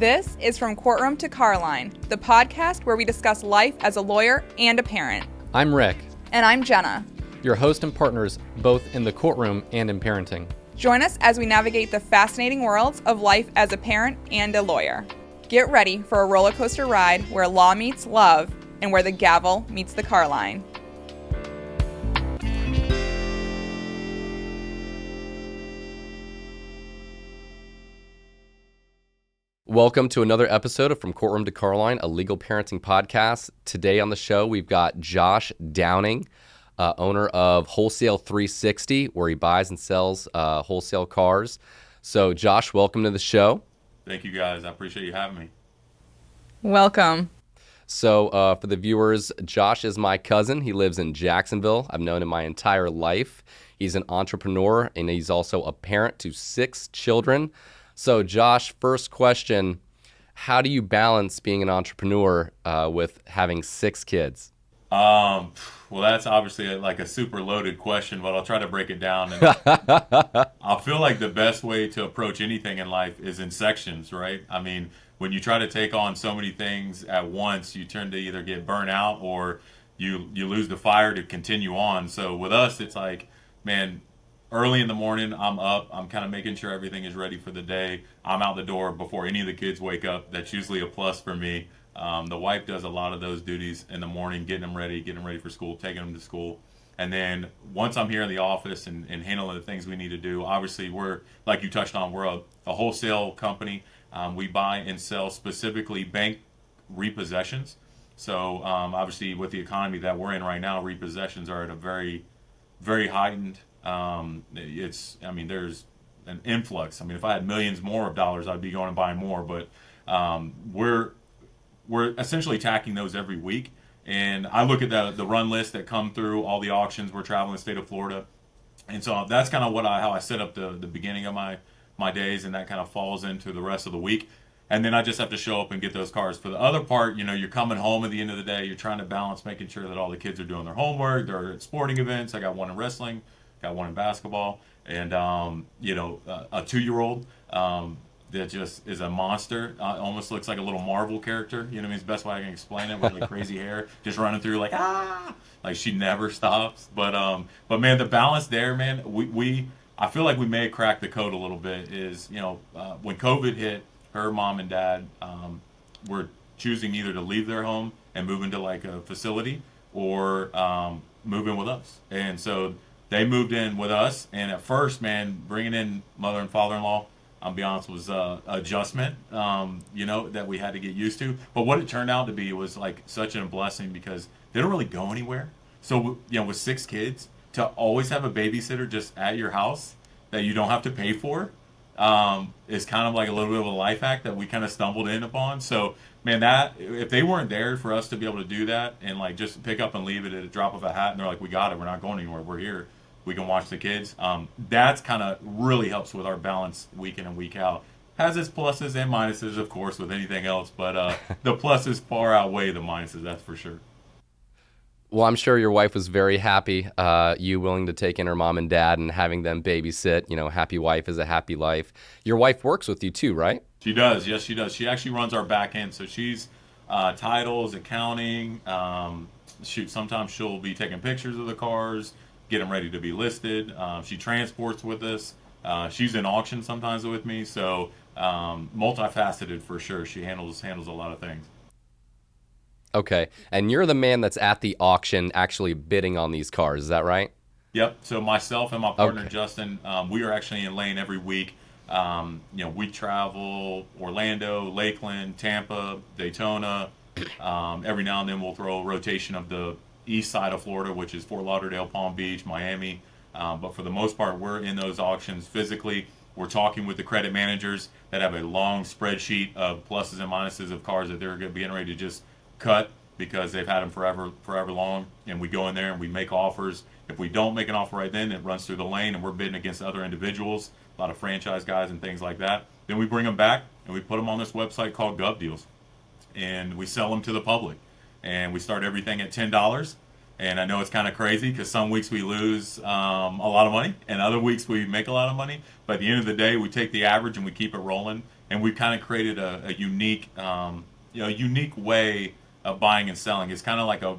This is From Courtroom to Carline, the podcast where we discuss life as a lawyer and a parent. I'm Rick. And I'm Jenna. Your host and partners both in the courtroom and in parenting. Join us as we navigate the fascinating worlds of life as a parent and a lawyer. Get ready for a roller coaster ride where law meets love and where the gavel meets the car line. Welcome to another episode of From Courtroom to Carline, a legal parenting podcast. Today on the show, we've got Josh Downing, owner of Wholesale 360, where he buys and sells wholesale cars. So, Josh, welcome to the show. Thank you, guys. I appreciate you having me. Welcome. So, for the viewers, Josh is my cousin. He lives in Jacksonville. I've known him my entire life. He's an entrepreneur, and he's also a parent to 6 children. So, Josh, first question, how do you balance being an entrepreneur with having 6 kids? Well, that's obviously like a super loaded question, but I'll try to break it down. And I feel like the best way to approach anything in life is in sections, right? I mean, when you try to take on so many things at once, you tend to either get burnt out or you lose the fire to continue on. So with us, it's like, man, early in the morning, I'm up. I'm kind of making sure everything is ready for the day. I'm out the door before any of the kids wake up. That's usually a plus for me. The wife does a lot of those duties in the morning, getting them ready for school, taking them to school. And then once I'm here in the office and handling the things we need to do, obviously we're, like you touched on, we're a wholesale company. We buy and sell specifically bank repossessions. So obviously with the economy that we're in right now, repossessions are at a very, very heightened. There's an influx. I mean, if I had millions more of dollars, I'd be going and buying more. But we're essentially attacking those every week. And I look at the run list that come through all the auctions. We're traveling the state of Florida, and so that's kind of how I set up the beginning of my days, and that kind of falls into the rest of the week. And then I just have to show up and get those cars. For the other part, you're coming home at the end of the day. You're trying to balance making sure that all the kids are doing their homework. They're at sporting events. I got one in wrestling, got one in basketball, and a 2-year-old that just is a monster. Almost looks like a little Marvel character. You know what I mean? It's the best way I can explain it, with like crazy hair, just running through like she never stops. But man, the balance there, man. I feel like we may have cracked the code a little bit. Is when COVID hit, her mom and dad were choosing either to leave their home and move into like a facility or move in with us, and so they moved in with us. And at first, man, bringing in mother and father-in-law, I'll be honest, was an adjustment, that we had to get used to. But what it turned out to be was like such a blessing because they don't really go anywhere. So, with 6 kids, to always have a babysitter just at your house that you don't have to pay for is kind of like a little bit of a life hack that we kind of stumbled in upon. So, man, that if they weren't there for us to be able to do that and like just pick up and leave it at a drop of a hat, and they're like, we got it, we're not going anywhere, we're here. We can watch the kids. That's kind of really helps with our balance week in and week out. Has its pluses and minuses, of course, with anything else, but the pluses far outweigh the minuses, that's for sure. Well, I'm sure your wife was very happy, you willing to take in her mom and dad and having them babysit. Happy wife is a happy life. Your wife works with you too, right? She does. Yes, she does. She actually runs our back end. So she's titles, accounting. Sometimes she'll be taking pictures of the cars, get them ready to be listed. She transports with us. She's in auction sometimes with me. So multifaceted for sure. She handles a lot of things. Okay. And you're the man that's at the auction actually bidding on these cars. Is that right? Yep. So myself and my partner, Okay. Justin, we are actually in lane every week. We travel Orlando, Lakeland, Tampa, Daytona. Every now and then we'll throw a rotation of the east side of Florida, which is Fort Lauderdale, Palm Beach, Miami. But for the most part, we're in those auctions physically. We're talking with the credit managers that have a long spreadsheet of pluses and minuses of cars that they're getting ready to just cut because they've had them forever long. And we go in there and we make offers. If we don't make an offer right then, it runs through the lane and we're bidding against other individuals, a lot of franchise guys and things like that. Then we bring them back and we put them on this website called Gov Deals. And we sell them to the public. And we start everything at $10. And I know it's kind of crazy because some weeks we lose a lot of money and other weeks we make a lot of money. But at the end of the day, we take the average and we keep it rolling. and we've kind of created a unique, unique way of buying and selling. It's kind of like a,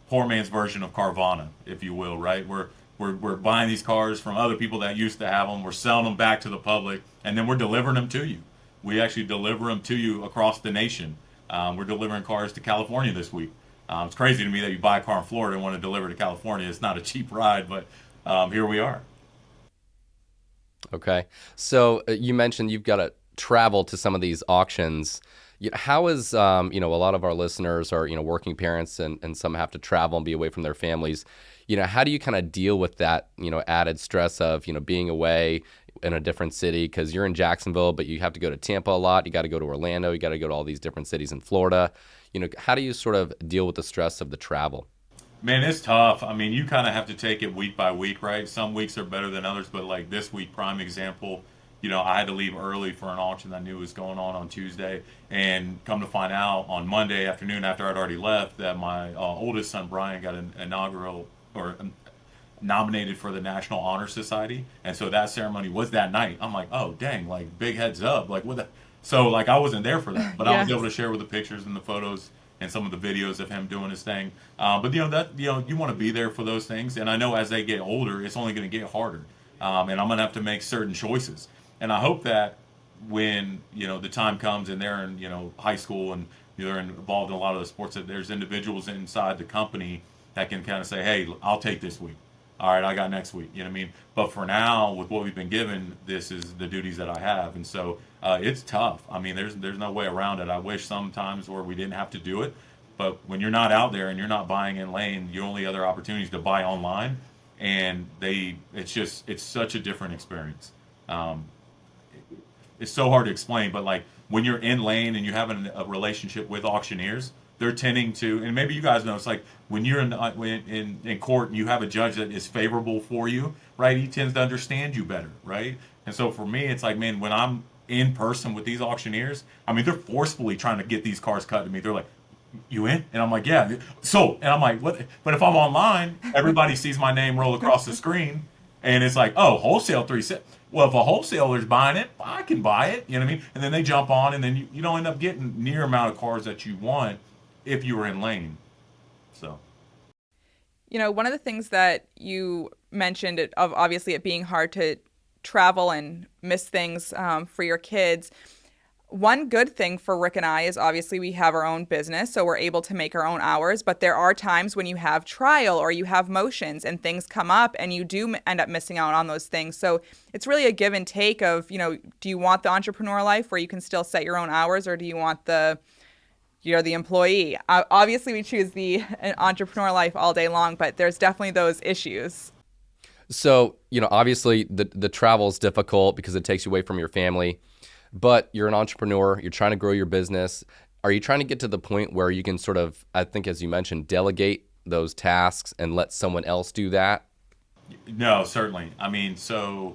poor man's version of Carvana, if you will, right? We're buying these cars from other people that used to have them. We're selling them back to the public, and then we're delivering them to you. We actually deliver them to you across the nation. We're delivering cars to California this week. It's crazy to me that you buy a car in Florida and want to deliver to California. It's not a cheap ride, but here we are. Okay. So you mentioned you've got to travel to some of these auctions. How is, a lot of our listeners are, working parents and some have to travel and be away from their families. How do you kind of deal with that, added stress of, being away in a different city? Because you're in Jacksonville, but you have to go to Tampa a lot. You got to go to Orlando. You got to go to all these different cities in Florida. How do you sort of deal with the stress of the travel? Man, it's tough. I mean, you kind of have to take it week by week, right? Some weeks are better than others, but like this week, prime example, I had to leave early for an auction I knew was going on Tuesday, and come to find out on Monday afternoon after I'd already left that my oldest son Brian got an inaugural or nominated for the National Honor Society, and so that ceremony was that night. I'm like, oh dang, like big heads up, like what the. So like I wasn't there for that, but I was able to share with the pictures and the photos and some of the videos of him doing his thing. But you want to be there for those things, and I know as they get older, it's only going to get harder, and I'm going to have to make certain choices. And I hope that when the time comes and they're in high school and they're involved in a lot of the sports, that there's individuals inside the company that can kind of say, hey, I'll take this week. All right, I got next week. You know what I mean? But for now, with what we've been given, this is the duties that I have, and so it's tough. I mean, there's no way around it. I wish sometimes where we didn't have to do it, but when you're not out there and you're not buying in lane, your only other opportunity is to buy online, and it's such a different experience. It's so hard to explain, but like when you're in lane and you have a relationship with auctioneers, they're tending to, and maybe you guys know, it's like when you're in court and you have a judge that is favorable for you, right? He tends to understand you better, right? And so for me, it's like, man, when I'm in person with these auctioneers, I mean, they're forcefully trying to get these cars cut to me. They're like, you in? And I'm like, yeah. So, and I'm like, what? But if I'm online, everybody sees my name roll across the screen, and it's like, oh, wholesale 360. Well, if a wholesaler's buying it, I can buy it. You know what I mean? And then they jump on, and then you don't end up getting near amount of cars that you want if you were in lane. So, one of the things that you mentioned of obviously it being hard to travel and miss things for your kids. One good thing for Rick and I is obviously we have our own business, so we're able to make our own hours, but there are times when you have trial or you have motions and things come up and you do end up missing out on those things. So it's really a give and take of, do you want the entrepreneur life where you can still set your own hours, or do you want the employee? Obviously we choose the entrepreneur life all day long, but there's definitely those issues. So, obviously the travel is difficult because it takes you away from your family. But you're an entrepreneur, you're trying to grow your business. Are you trying to get to the point where you can sort of, I think as you mentioned, delegate those tasks and let someone else do that? No, certainly. I mean, so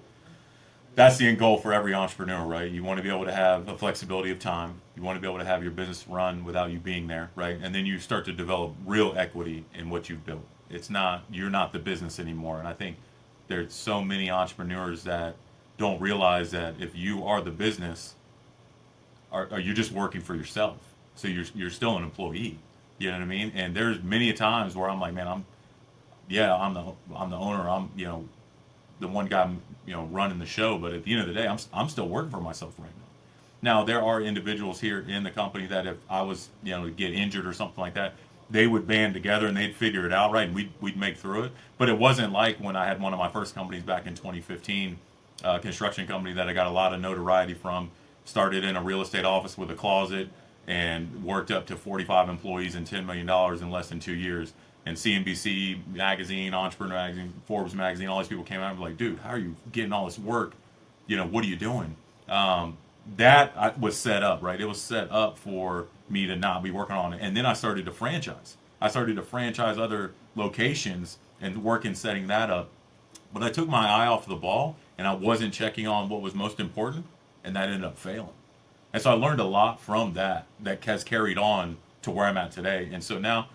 that's the end goal for every entrepreneur, right? You want to be able to have a flexibility of time. You want to be able to have your business run without you being there, right? And then you start to develop real equity in what you've built. You're not the business anymore. And I think there's so many entrepreneurs that don't realize that if you are the business, are you just working for yourself? So you're still an employee. You know what I mean? And there's many times where I'm like, man, I'm the owner. I'm the one guy running the show. But at the end of the day, I'm still working for myself right now. Now there are individuals here in the company that if I was to get injured or something like that, they would band together and they'd figure it out, right? And we'd make through it. But it wasn't like when I had one of my first companies back in 2015. Construction company that I got a lot of notoriety from. Started in a real estate office with a closet and worked up to 45 employees and $10 million in less than 2 years. And CNBC magazine, Entrepreneur magazine, Forbes magazine, all these people came out and were like, dude, how are you getting all this work? What are you doing? That was set up, right? It was set up for me to not be working on it. And then I started to franchise. I started to franchise other locations and work in setting that up. But I took my eye off the ball and I wasn't checking on what was most important, and that ended up failing. And so I learned a lot from that has carried on to where I'm at today. And so now,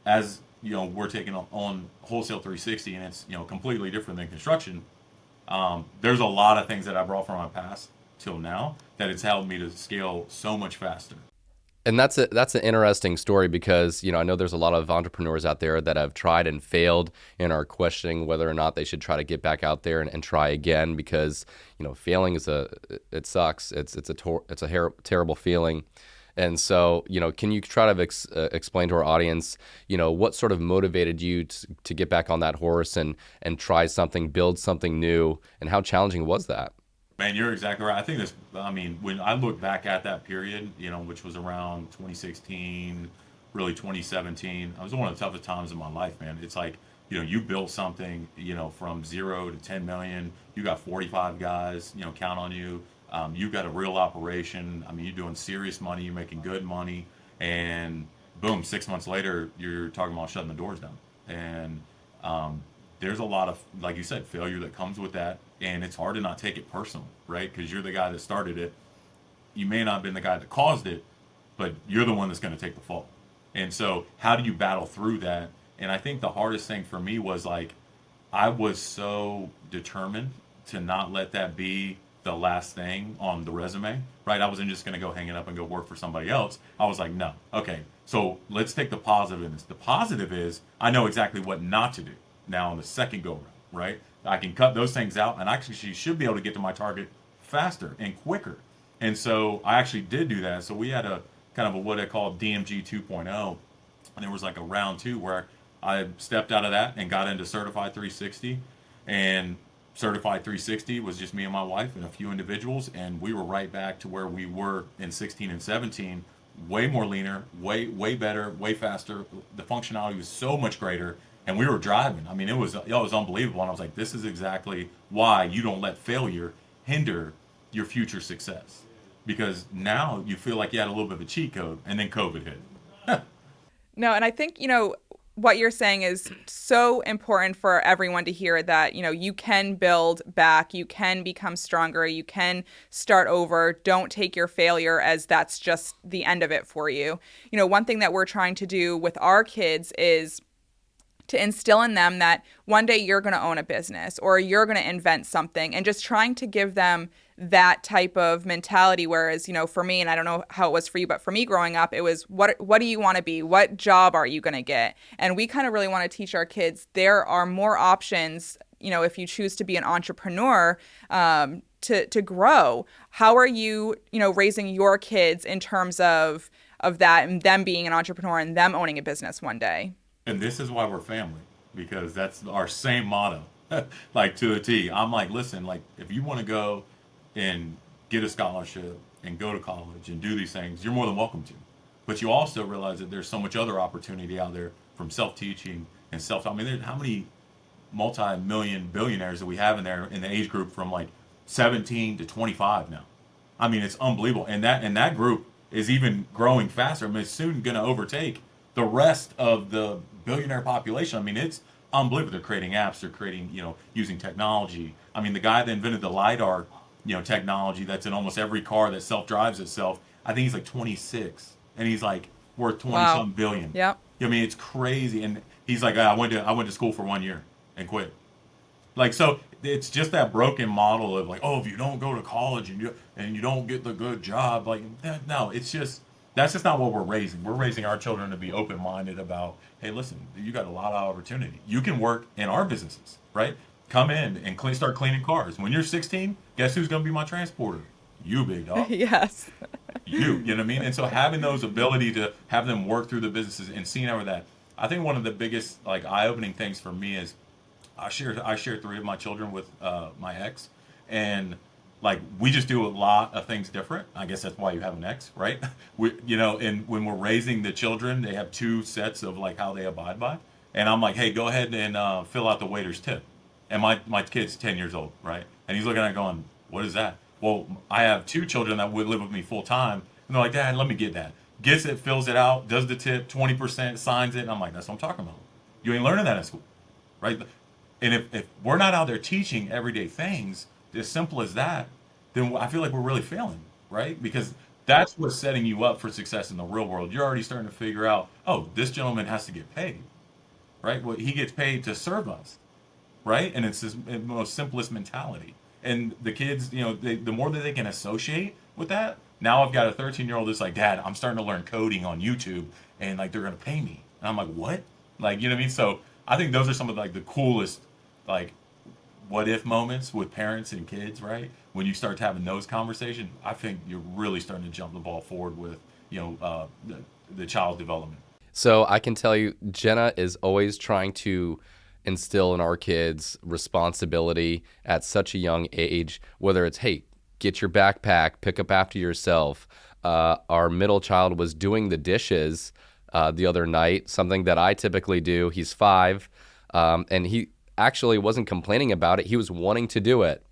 as we're taking on Wholesale 360, and it's completely different than construction. There's a lot of things that I brought from my past till now that it's helped me to scale so much faster. And that's an interesting story because, I know there's a lot of entrepreneurs out there that have tried and failed and are questioning whether or not they should try to get back out there and try again because, failing it sucks. It's a terrible feeling. And so, can you try to explain to our audience, what sort of motivated you to get back on that horse and try something, build something new, and how challenging was that? Man, you're exactly right. When I look back at that period, which was around 2016, really 2017, it was one of the toughest times of my life, man. It's like, you built something, from 0 to 10 million. You got 45 guys, count on you. You got a real operation. You're doing serious money. You're making good money. And boom, 6 months later, you're talking about shutting the doors down. And there's a lot of, like you said, failure that comes with that. And it's hard to not take it personal, right? Because you're the guy that started it. You may not have been the guy that caused it, but you're the one that's going to take the fall. And so how do you battle through that? And I think the hardest thing for me was like, I was so determined to not let that be the last thing on the resume, right? I wasn't just going to go hang it up and go work for somebody else. I was like, no, okay, so let's take the positive in this. The positive is I know exactly what not to do now on the second go round, right? I can cut those things out and actually should be able to get to my target faster and quicker. And so I actually did do that. So we had a kind of a what I call DMG 2.0, and there was like a round two where I stepped out of that and got into Certified 360. And Certified 360 was just me and my wife and a few individuals, and we were right back to where we were in 16 and 17. Way more leaner, way better, way faster. The functionality was so much greater, and we were driving. It was unbelievable. And I was like, this is exactly why you don't let failure hinder your future success, because now you feel like you had a little bit of a cheat code, and then COVID hit. No, and I think, what you're saying is so important for everyone to hear, that, you can build back, you can become stronger, you can start over. Don't take your failure as that's just the end of it for you. One thing that we're trying to do with our kids is to instill in them that one day you're going to own a business or you're going to invent something, and just trying to give them that type of mentality. Whereas, for me, and I don't know how it was for you, but for me growing up, it was, what do you want to be? What job are you going to get? And we kind of really want to teach our kids there are more options, if you choose to be an entrepreneur, to grow. How are you, raising your kids in terms of that, and them being an entrepreneur and them owning a business one day? And this is why we're family, because that's our same motto, like to a T. I'm like, listen, like if you want to go and get a scholarship and go to college and do these things, you're more than welcome to. But you also realize that there's so much other opportunity out there from self-teaching and how many multi-million billionaires that we have in there in the age group from like 17 to 25 now. It's unbelievable. And that group is even growing faster. It's soon going to overtake the rest of the billionaire population. It's unbelievable. They're creating apps. They're creating, using technology. The guy that invented the LiDAR, technology that's in almost every car that self-drives itself, I think he's like 26, and he's like worth 20 Wow. something billion. Yeah. It's crazy. And he's like, I went to school for 1 year and quit. Like, so it's just that broken model of like, oh, if you don't go to college and you don't get the good job, like, no, that's just not what we're raising. We're raising our children to be open-minded about, hey, listen, you got a lot of opportunity. You can work in our businesses, right? Come in and start cleaning cars. When you're 16, guess who's going to be my transporter? You, big dog. Yes. You know what I mean? And so having those ability to have them work through the businesses and seeing over that, I think one of the biggest like eye-opening things for me is I share 3 of my children with my ex, and like we just do a lot of things different. I guess that's why you have an ex, right? And when we're raising the children, they have 2 sets of like how they abide by. And I'm like, hey, go ahead and fill out the waiter's tip. And my kid's 10 years old, right? And he's looking at it going, what is that? Well, I have 2 children that would live with me full time. And they're like, Dad, let me get that. Gets it, fills it out, does the tip, 20%, signs it. And I'm like, that's what I'm talking about. You ain't learning that in school, right? And if we're not out there teaching everyday things, as simple as that, then I feel like we're really failing, right? Because that's what's setting you up for success in the real world. You're already starting to figure out, oh, this gentleman has to get paid, right? Well, he gets paid to serve us, right? And it's his most simplest mentality. And the kids, the more that they can associate with that, now I've got a 13-year-old that's like, Dad, I'm starting to learn coding on YouTube, and like they're gonna pay me. And I'm like, what? Like, you know what I mean? So I think those are some of like the coolest like what if moments with parents and kids, right? When you start having those conversations, I think you're really starting to jump the ball forward with the child development. So I can tell you, Jenna is always trying to instill in our kids responsibility at such a young age, whether it's, hey, get your backpack, pick up after yourself. Our middle child was doing the dishes the other night, something that I typically do. He's 5, and he actually wasn't complaining about it. He was wanting to do it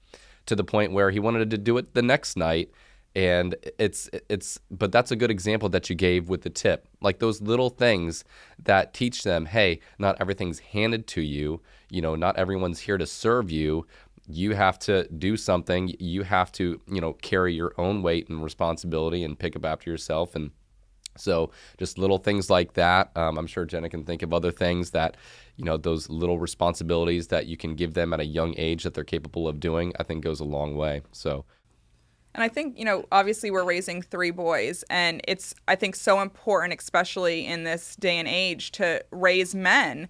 to the point where he wanted to do it the next night. And but that's a good example that you gave with the tip, like those little things that teach them, hey, not everything's handed to you. Not everyone's here to serve you. You have to do something. You have to, carry your own weight and responsibility and pick up after yourself. And so just little things like that. I'm sure Jenna can think of other things that, those little responsibilities that you can give them at a young age that they're capable of doing, I think goes a long way. So. And I think, obviously we're raising 3 boys, and it's, I think, so important, especially in this day and age, to raise men.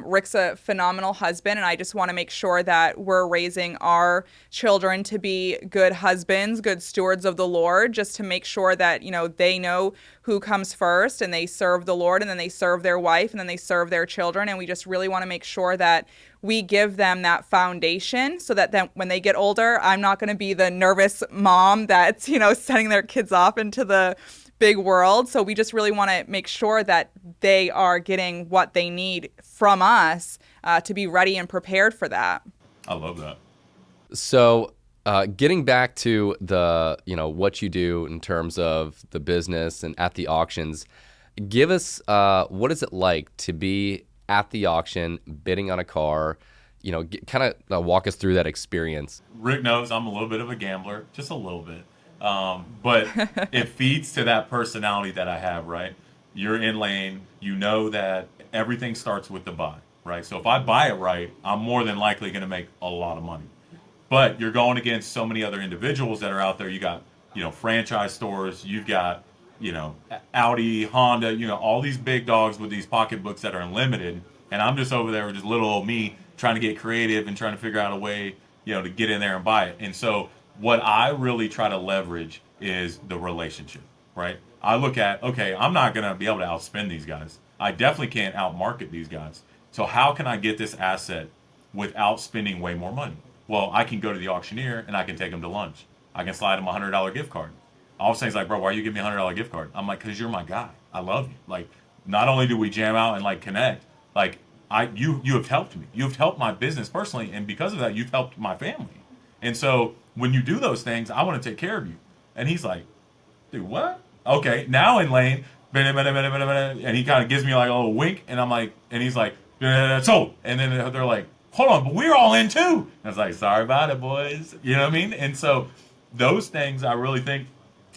Rick's a phenomenal husband, and I just want to make sure that we're raising our children to be good husbands, good stewards of the Lord, just to make sure that, they know who comes first, and they serve the Lord, and then they serve their wife, and then they serve their children. And we just really want to make sure that we give them that foundation so that then when they get older, I'm not going to be the nervous mom that's, sending their kids off into the big world. So we just really want to make sure that they are getting what they need from us to be ready and prepared for that. I love that. So getting back to the, what you do in terms of the business and at the auctions, give us what is it like to be at the auction, bidding on a car, kind of walk us through that experience. Rick knows I'm a little bit of a gambler, just a little bit. But it feeds to that personality that I have, right? You're in lane, you know that everything starts with the buy, right? So if I buy it right, I'm more than likely going to make a lot of money. But you're going against so many other individuals that are out there. You got, franchise stores, you've got, Audi, Honda, all these big dogs with these pocketbooks that are unlimited. And I'm just over there with just little old me trying to get creative and trying to figure out a way, to get in there and buy it. And so what I really try to leverage is the relationship, right? I look at, okay, I'm not going to be able to outspend these guys. I definitely can't outmarket these guys. So how can I get this asset without spending way more money? Well, I can go to the auctioneer and I can take them to lunch. I can slide them a $100 gift card. All of a sudden he's like, bro, why are you giving me a $100 gift card? I'm like, because you're my guy. I love you. Like, not only do we jam out and like connect, like you have helped me. You've helped my business personally, and because of that, you've helped my family. And so when you do those things, I want to take care of you. And he's like, dude, what? Okay, now in lane, and he kind of gives me like a little wink, and I'm like, and he's like, sold. And then they're like, hold on, but we're all in too. And I was like, sorry about it, boys. You know what I mean? And so those things I really think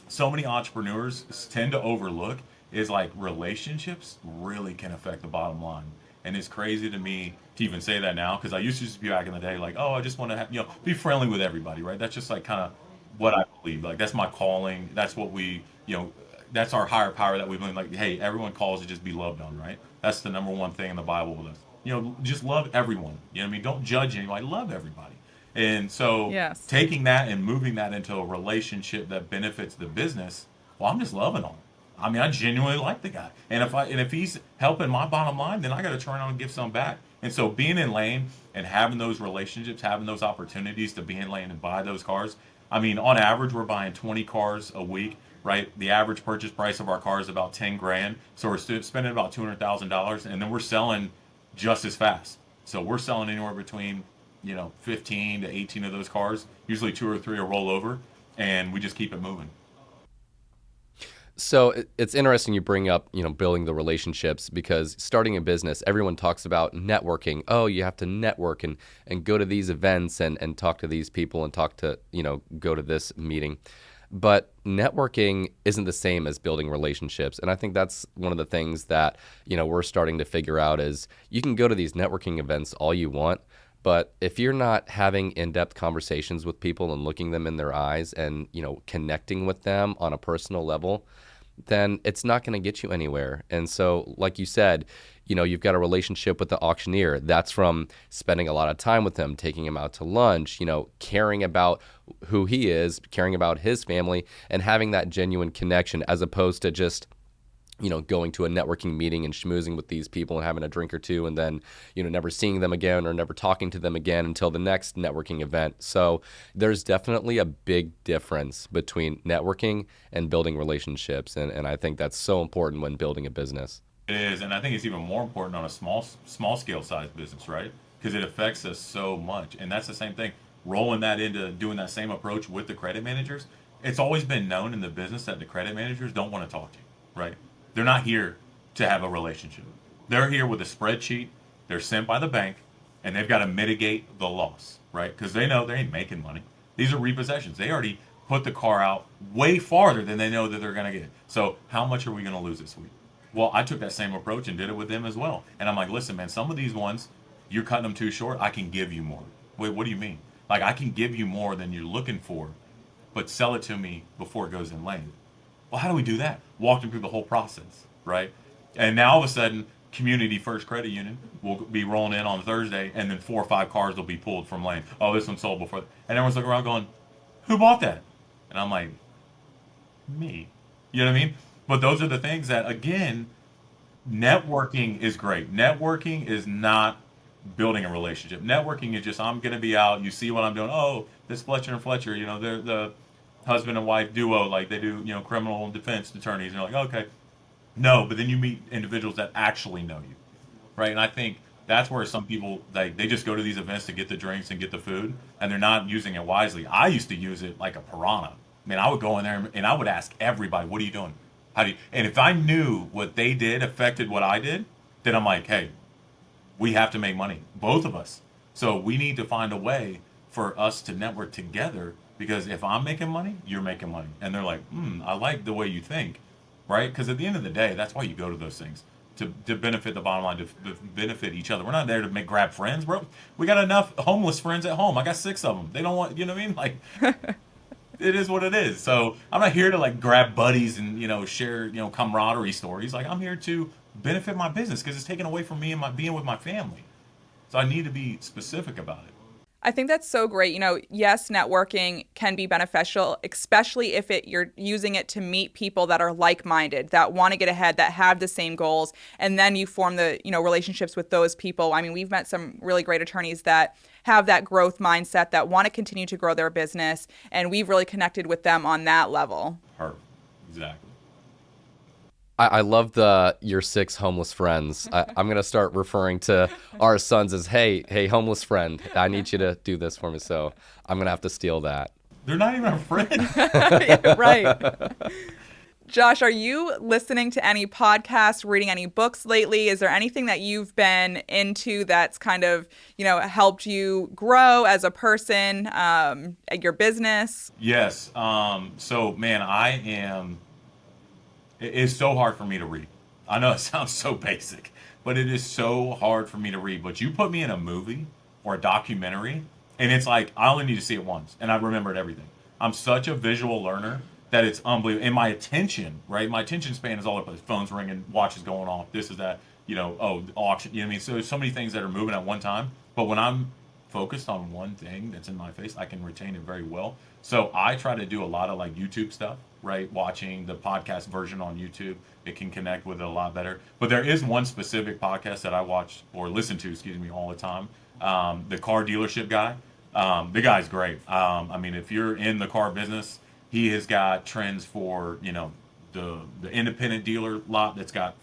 so many entrepreneurs tend to overlook is like relationships really can affect the bottom line. And it's crazy to me to even say that now, because I used to just be back in the day like, oh, I just want to have, be friendly with everybody, right? That's just like kind of what I believe. Like that's my calling. That's what we, that's our higher power that we believe. Like, hey, everyone calls to just be loved on, right? That's the number one thing in the Bible with us. Just love everyone. You know what I mean? Don't judge anybody. Love everybody. And so taking that and moving that into a relationship that benefits the business, well, I'm just loving on him. I mean, I genuinely like the guy. And if he's helping my bottom line, then I got to turn around and give some back. And so being in lane and having those relationships, having those opportunities to be in lane and buy those cars. I mean, on average, we're buying 20 cars a week, right? The average purchase price of our car is about 10 grand. So we're spending about $200,000, and then we're selling just as fast. So we're selling anywhere between 15 to 18 of those cars. Usually 2 or 3 will roll over, and we just keep it moving. So it's interesting you bring up, building the relationships, because starting a business, everyone talks about networking. Oh, you have to network and go to these events and talk to these people and talk to, go to this meeting. But networking isn't the same as building relationships. And I think that's one of the things that, we're starting to figure out is you can go to these networking events all you want, But if you're not having in-depth conversations with people and looking them in their eyes and, connecting with them on a personal level, then it's not going to get you anywhere. And so, like you said, you've got a relationship with the auctioneer. That's from spending a lot of time with him, taking him out to lunch, caring about who he is, caring about his family, and having that genuine connection, as opposed to just going to a networking meeting and schmoozing with these people and having a drink or two and then, never seeing them again or never talking to them again until the next networking event. So there's definitely a big difference between networking and building relationships. And I think that's so important when building a business. It is, and I think it's even more important on a small scale size business, right? Because it affects us so much. And that's the same thing. Rolling that into doing that same approach with the credit managers. It's always been known in the business that the credit managers don't want to talk to you, right? They're not here to have a relationship. They're here with a spreadsheet. They're sent by the bank, and they've got to mitigate the loss, right? Because they know they ain't making money. These are repossessions. They already put the car out way farther than they know that they're going to get. So how much are we going to lose this week? Well, I took that same approach and did it with them as well. And I'm like, listen, man, some of these ones, you're cutting them too short. I can give you more. Wait, what do you mean? Like, I can give you more than you're looking for, but sell it to me before it goes in lane. Well, how do we do that? Walk them through the whole process, right? And now all of a sudden, Community First Credit Union will be rolling in on Thursday, and then 4 or 5 cars will be pulled from lane. Oh, this one sold before. And everyone's looking around going, who bought that? And I'm like, me. You know what I mean? But those are the things that, again, networking is great. Networking is not building a relationship. Networking is just, I'm going to be out. You see what I'm doing. Oh, this Fletcher and Fletcher, they're the husband and wife duo, like they do, criminal defense attorneys. And you're like, okay. No, but then you meet individuals that actually know you, right? And I think that's where some people, like, they just go to these events to get the drinks and get the food, and they're not using it wisely. I used to use it like a piranha. I mean, I would go in there and I would ask everybody, what are you doing? How do you? And if I knew what they did affected what I did, then I'm like, hey, we have to make money, both of us. So we need to find a way for us to network together. Because if I'm making money, you're making money. And they're like, I like the way you think, right? Because at the end of the day, that's why you go to those things, to benefit the bottom line, to benefit each other. We're not there to grab friends, bro. We got enough homeless friends at home. I got 6 of them. They don't want, you know what I mean? Like, it is what it is. So I'm not here to grab buddies and, share, camaraderie stories. Like, I'm here to benefit my business because it's taken away from me and my being with my family. So I need to be specific about it. I think that's so great. Yes, networking can be beneficial, especially if you're using it to meet people that are like-minded, that want to get ahead, that have the same goals, and then you form the, relationships with those people. I mean, we've met some really great attorneys that have that growth mindset, that want to continue to grow their business, and we've really connected with them on that level. Perfect. Exactly. I love your 6 homeless friends. I'm going to start referring to our sons as, hey, homeless friend, I need you to do this for me. So I'm going to have to steal that. They're not even a friend. Right. Josh, are you listening to any podcasts, reading any books lately? Is there anything that you've been into that's kind of, helped you grow as a person, at your business? Yes. So, man, it is so hard for me to read. I know it sounds so basic, but it is so hard for me to read. But you put me in a movie or a documentary, and it's like I only need to see it once, and I remembered everything. I'm such a visual learner that it's unbelievable. And my attention, right? My attention span is all up. Phone's ringing, watches going off, this is that, auction. You know what I mean? So there's so many things that are moving at one time. But when I'm focused on one thing that's in my face, I can retain it very well. So I try to do a lot of YouTube stuff, right? Watching the podcast version on YouTube, it can connect with it a lot better. But there is one specific podcast that I watch or listen to, all the time. The car dealership guy. The guy's great. I mean, if you're in the car business, he has got trends for, the independent dealer lot that's got,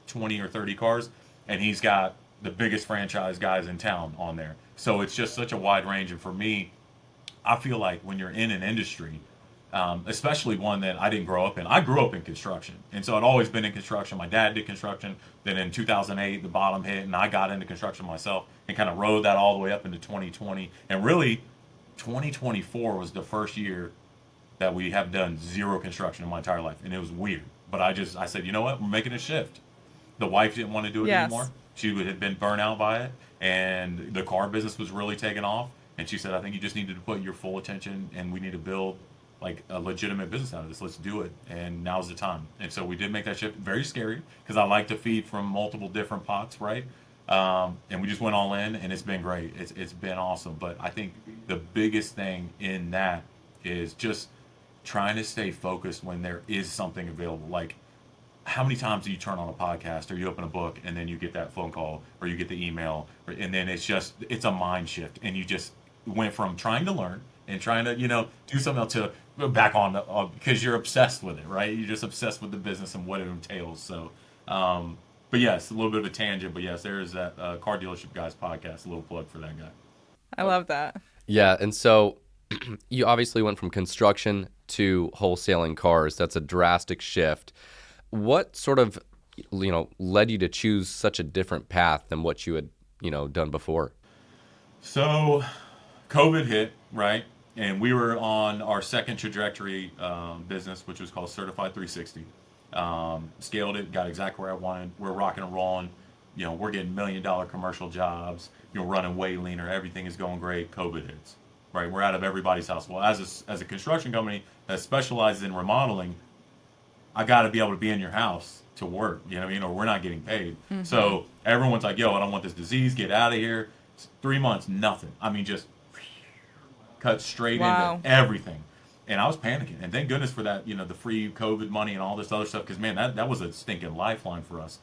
20 or 30 cars. And he's got the biggest franchise guys in town on there. So it's just such a wide range. And for me, I feel like when you're in an industry, especially one that I didn't grow up in. I grew up in construction, and so I'd always been in construction. My dad did construction. Then in 2008, the bottom hit, and I got into construction myself and kind of rode that all the way up into 2020. And really, 2024 was the first year that we have done 0 construction in my entire life, and it was weird. But I said, you know what? We're making a shift. The wife didn't want to do it anymore. She had been burnt out by it. and the car business was really taking off. And she said, I think you just needed to put your full attention, and we need to build like a legitimate business out of this. Let's do it. And now's the time. And so we did make that shift. Very scary because I like to feed from multiple different pots, right? And we just went all in, and it's been great. It's been awesome. But I think the biggest thing in that is just trying to stay focused when there is something available. Like, how many times do you turn on a podcast or you open a book and then you get that phone call or you get the email, and then it's a mind shift, and you just went from trying to learn and trying to do something else to back on because you're obsessed with it, right? You're just obsessed with the business and what it entails. So but yes, a little bit of a tangent, but yes, there is that Car Dealership Guys podcast. A little plug for that guy. I love that. Yeah, and so you obviously went from construction to wholesaling cars. That's a drastic shift. What sort of led you to choose such a different path than what you had done before? So COVID hit, right? And we were on our second trajectory business, which was called Certified 360. Scaled it, got exactly where I wanted. We're rocking and rolling. We're getting $1 million commercial jobs. Running way leaner. Everything is going great. COVID hits, right? We're out of everybody's house. Well, as a construction company that specializes in remodeling, I got to be able to be in your house to work. You know what I mean? Or we're not getting paid. Mm-hmm. So everyone's like, "Yo, I don't want this disease. Get out of here." 3 months, nothing. I mean, just cut straight into everything. And I was panicking. And thank goodness for that, the free COVID money and all this other stuff. Because, man, that was a stinking lifeline for us.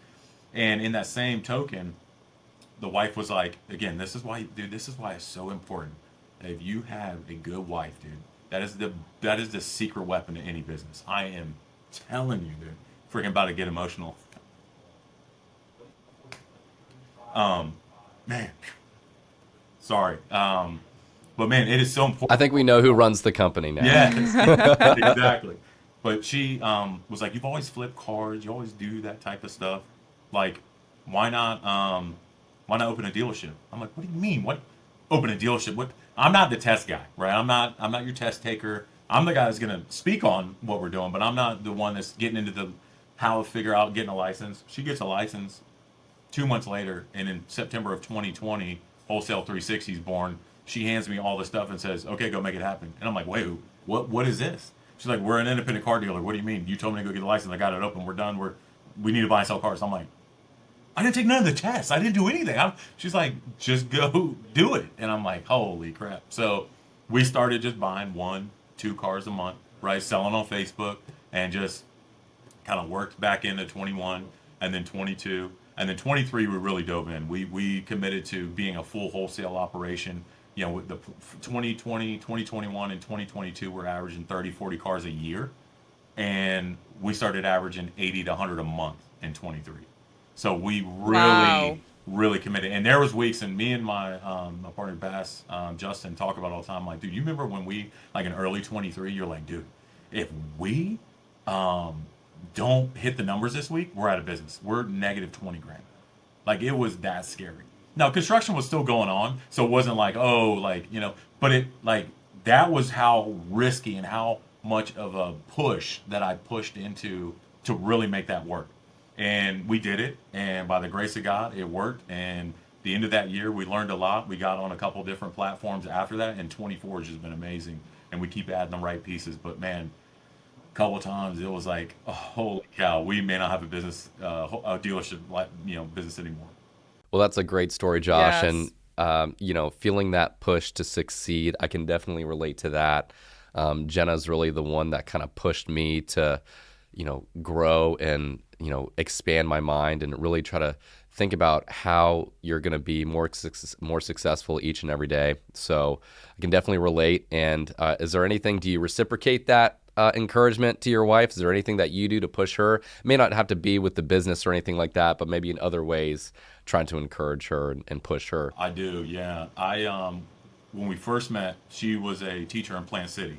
And in that same token, the wife was like, again, this is why it's so important. If you have a good wife, dude, that is the secret weapon to any business. I am telling you, dude. Freaking about to get emotional. Man. Sorry. But man, it is so important. I think we know who runs the company now. Yes, exactly. But she was like, "You've always flipped cars. You always do that type of stuff. Like, why not open a dealership?" I'm like, "What do you mean? What? Open a dealership? What? I'm not the test guy, right? I'm not your test taker. I'm the guy that's gonna speak on what we're doing, but I'm not the one that's getting into the how to figure out getting a license." She gets a license 2 months later, and in September of 2020, Wholesale 360 is born. She hands me all the stuff and says, "Okay, go make it happen." And I'm like, "Wait, what is this?" She's like, "We're an independent car dealer. What do you mean? You told me to go get a license. I got it open. We're done. We need to buy and sell cars." I'm like, "I didn't take none of the tests. I didn't do anything." She's like, "Just go do it." And I'm like, "Holy crap." So we started just buying 1-2 cars a month, right? Selling on Facebook, and just kind of worked back into 21 and then 22. And then 23, we really dove in. We committed to being a full wholesale operation. With the 2020, 2021, and 2022, we're averaging 30, 40 cars a year. And we started averaging 80 to 100 a month in 23. So we really committed. And there was weeks, and me and my partner Bass, Justin, talk about all the time. Like, dude, you remember when we, like in early 23, you're like, dude, if we don't hit the numbers this week, we're out of business. We're negative 20 grand. Like, it was that scary. Now, construction was still going on, so it wasn't like, but it, like, that was how risky and how much of a push that I pushed into to really make that work. And we did it, and by the grace of God, it worked. And the end of that year, we learned a lot. We got on a couple different platforms after that, and 24 has just been amazing. And we keep adding the right pieces, but man, couple of times it was like, oh, holy cow, we may not have a business, a dealership, business anymore. Well, that's a great story, Josh. Yes. And feeling that push to succeed, I can definitely relate to that. Jenna's really the one that kind of pushed me to grow and expand my mind and really try to think about how you're going to be more successful each and every day. So I can definitely relate. And is there anything, do you reciprocate that encouragement to your wife? Is there anything that you do to push her? It may not have to be with the business or anything like that, but maybe in other ways, trying to encourage her and push her. I do, yeah. When we first met, she was a teacher in Plant City,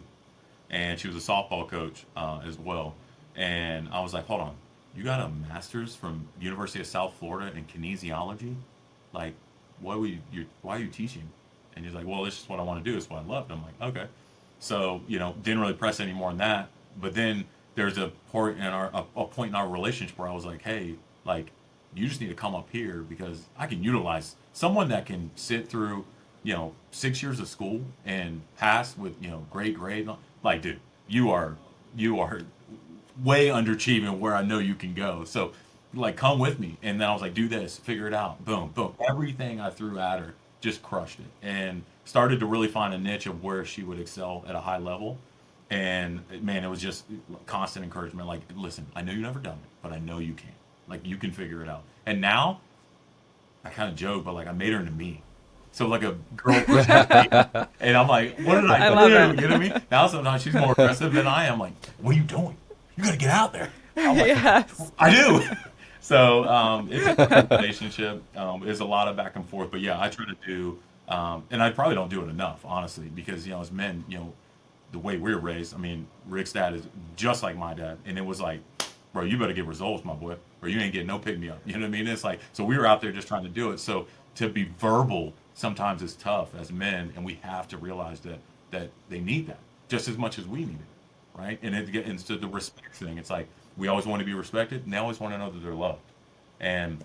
and she was a softball coach as well. And I was like, hold on, you got a master's from University of South Florida in kinesiology? Like, why are you teaching? And he's like, well, it's just what I want to do. It's what I love. And I'm like, okay. So, didn't really press any more on that. But then there's a point in our relationship where I was like, hey, like, you just need to come up here because I can utilize someone that can sit through, 6 years of school and pass with, great grade. Like, dude, you are way underachieving where I know you can go. So, like, come with me. And then I was like, do this, figure it out. Boom, boom. Everything I threw at her just crushed it and started to really find a niche of where she would excel at a high level. And man, it was just constant encouragement. Like, listen, I know you've never done it, but I know you can. Like, you can figure it out. And now, I kind of joke, but like, I made her into me. So like a girl, and I'm like, what did I love do? it. You know what I mean? Now sometimes she's more aggressive than I am. Like, what are you doing? You got to get out there. I'm like, Yes. I do. So it's a great relationship. There's a lot of back and forth, but yeah, I try to do, and I probably don't do it enough, honestly, because as men, the way we were raised. I mean, Rick's dad is just like my dad, and it was like, bro, you better get results, my boy, or you ain't getting no pick me up. You know what I mean? It's like, so we were out there just trying to do it. So to be verbal sometimes is tough as men, and we have to realize that they need that just as much as we need it, right? And it gets into the respect thing. It's like we always want to be respected, and they always want to know that they're loved. And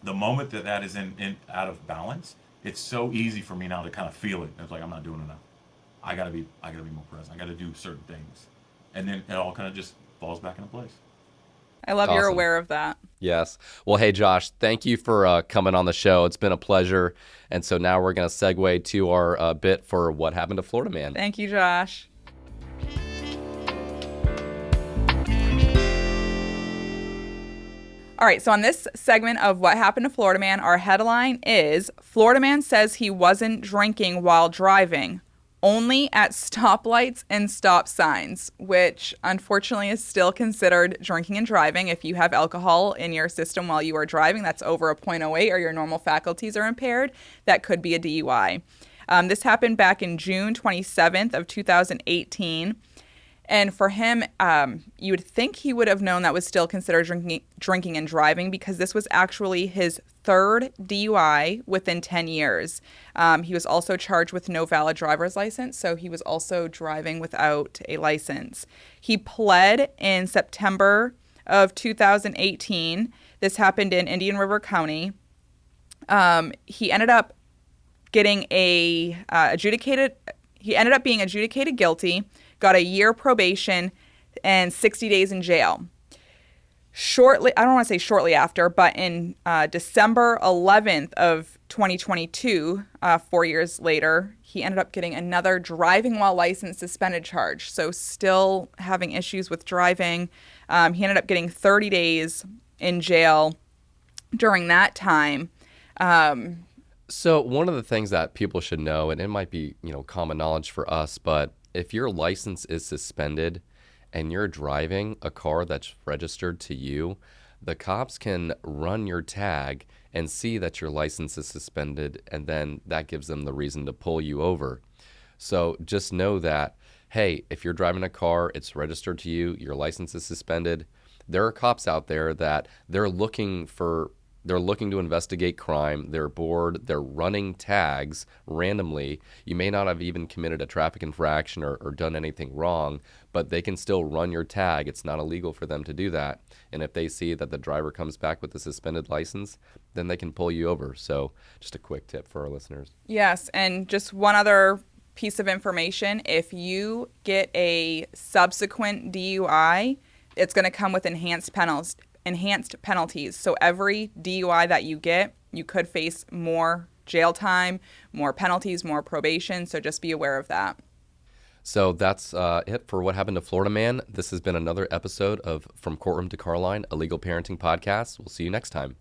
the moment that is in out of balance, it's so easy for me now to kind of feel it. It's like I'm not doing enough. I gotta be more present. I gotta do certain things, and then it all kind of just falls back into place. I love you're Awesome. aware of that. Yes. Well, hey, Josh, thank you for coming on the show. It's been a pleasure. And so now we're going to segue to our bit for What Happened to Florida Man. Thank you, Josh. All right, so on this segment of What Happened to Florida Man, our headline is Florida Man says he wasn't drinking while driving, only at stoplights and stop signs, which unfortunately is still considered drinking and driving. If you have alcohol in your system while you are driving, that's over a .08 or your normal faculties are impaired, that could be a DUI. This happened back in June 27th of 2018. And for him, you would think he would have known that was still considered drinking and driving because this was actually his third DUI within 10 years. He was also charged with no valid driver's license, so he was also driving without a license. He pled in September of 2018. This happened in Indian River County. He ended up getting He ended up being adjudicated guilty, got a year probation and 60 days in jail. I don't want to say shortly after, but in December 11th of 2022, 4 years later, he ended up getting another driving while license suspended charge. So still having issues with driving. He ended up getting 30 days in jail during that time. So one of the things that people should know, and it might be, common knowledge for us, but if your license is suspended and you're driving a car that's registered to you, the cops can run your tag and see that your license is suspended, and then that gives them the reason to pull you over. So just know that, hey, if you're driving a car, it's registered to you, your license is suspended, there are cops out there that they're looking to investigate crime. They're bored. They're running tags randomly. You may not have even committed a traffic infraction or done anything wrong, but they can still run your tag. It's not illegal for them to do that. And if they see that the driver comes back with a suspended license, then they can pull you over. So just a quick tip for our listeners. Yes, and just one other piece of information. If you get a subsequent DUI, it's going to come with enhanced penalties. So every DUI that you get, you could face more jail time, more penalties, more probation. So just be aware of that. So that's it for What Happened to Florida Man. This has been another episode of From Courtroom to Carline, a legal parenting podcast. We'll see you next time.